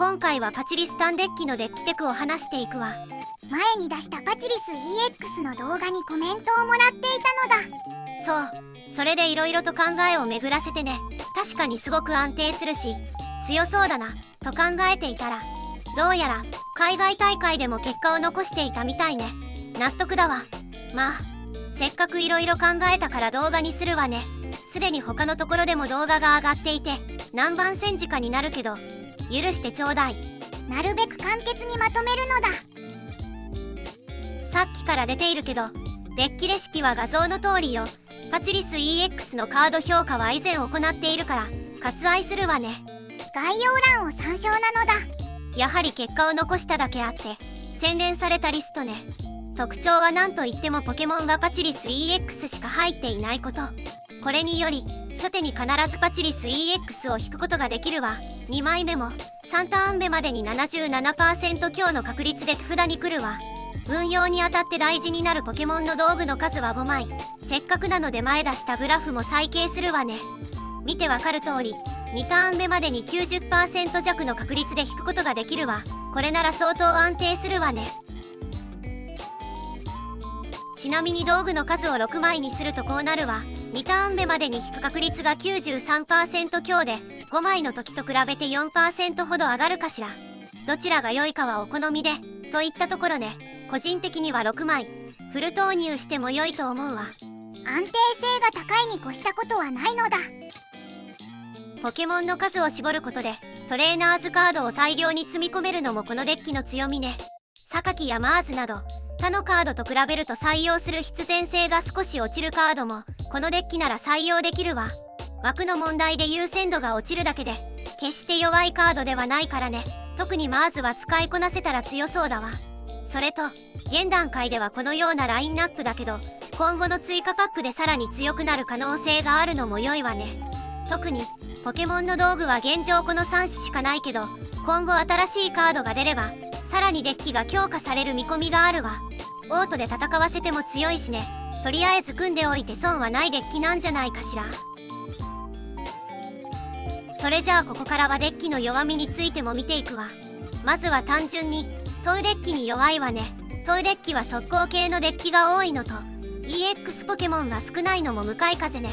今回はパチリスタンデッキのデッキテクを話していくわ。前に出したパチリス EX の動画にコメントをもらっていたのだ。そう、それでいろいろと考えを巡らせてね。確かにすごく安定するし強そうだなと考えていたら、どうやら海外大会でも結果を残していたみたいね。納得だわ。まあせっかくいろいろ考えたから動画にするわね。すでに他のところでも動画が上がっていて何番戦時かになるけど許してちょうだい。なるべく簡潔にまとめるのだ。さっきから出ているけどデッキレシピは画像の通りよ。パチリス EX のカード評価は以前行っているから割愛するわね。概要欄を参照なのだ。やはり結果を残しただけあって洗練されたリストね。特徴は何といってもポケモンがパチリス EX しか入っていないこと。これにより初手に必ずパチリス EX を引くことができるわ。2枚目も3ターン目までに 77% 強の確率で手札に来るわ。運用にあたって大事になるポケモンの道具の数は5枚。せっかくなので前出したグラフも再掲するわね。見てわかる通り2ターン目までに 90% 弱の確率で引くことができるわ。これなら相当安定するわね。ちなみに道具の数を6枚にするとこうなるわ。2ターン目までに引く確率が 93% 強で5枚の時と比べて 4% ほど上がるかしら。どちらが良いかはお好みでといったところね。個人的には6枚フル投入しても良いと思うわ。安定性が高いに越したことはないのだ。ポケモンの数を絞ることでトレーナーズカードを大量に積み込めるのもこのデッキの強みね。榊やマーズなど他のカードと比べると採用する必然性が少し落ちるカードもこのデッキなら採用できるわ。枠の問題で優先度が落ちるだけで決して弱いカードではないからね。特にマーズは使いこなせたら強そうだわ。それと現段階ではこのようなラインナップだけど今後の追加パックでさらに強くなる可能性があるのも良いわね。特にポケモンの道具は現状この3種しかないけど今後新しいカードが出ればさらにデッキが強化される見込みがあるわ。オートで戦わせても強いしね。とりあえず組んでおいて損はないデッキなんじゃないかしら。それじゃあここからはデッキの弱みについても見ていくわ。まずは単純にトウデッキに弱いわね。トウデッキは速攻系のデッキが多いのと EX ポケモンが少ないのも向かい風ね。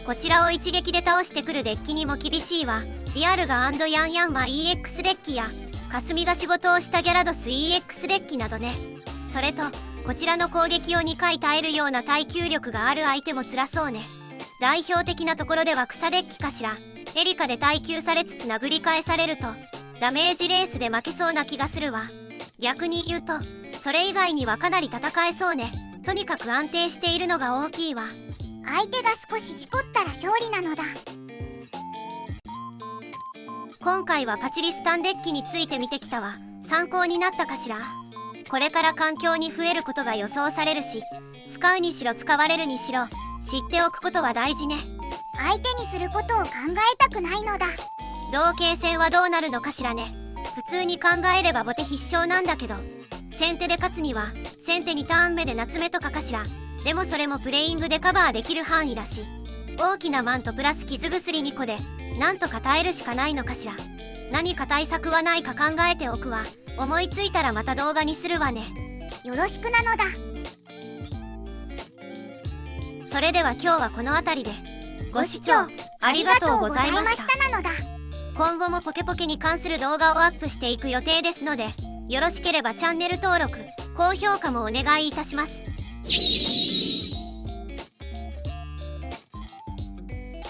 こちらを一撃で倒してくるデッキにも厳しいわ。リアルガ&ヤンヤンマ EX デッキや霞が仕事をしたギャラドス EX デッキなどね。それとこちらの攻撃を2回耐えるような耐久力がある相手も辛そうね。代表的なところでは草デッキかしら。エリカで耐久されつつ殴り返されるとダメージレースで負けそうな気がするわ。逆に言うとそれ以外にはかなり戦えそうね。とにかく安定しているのが大きいわ。相手が少し事故ったら勝利なのだ。今回はパチリスタンデッキについて見てきたわ。参考になったかしら。これから環境に増えることが予想されるし使うにしろ使われるにしろ知っておくことは大事ね。相手にすることを考えたくないのだ。同型戦はどうなるのかしらね。普通に考えればボテ必勝なんだけど先手で勝つには先手2ターン目で夏目とかかしら。でもそれもプレイングでカバーできる範囲だし大きなマントプラス傷薬2個でなんとか耐えるしかないのかしら。何か対策はないか考えておくわ。思いついたらまた動画にするわね。よろしくなのだ。それでは今日はこの辺りでご視聴ありがとうございましたなのだ。今後もポケポケに関する動画をアップしていく予定ですのでよろしければチャンネル登録高評価もお願いいたします。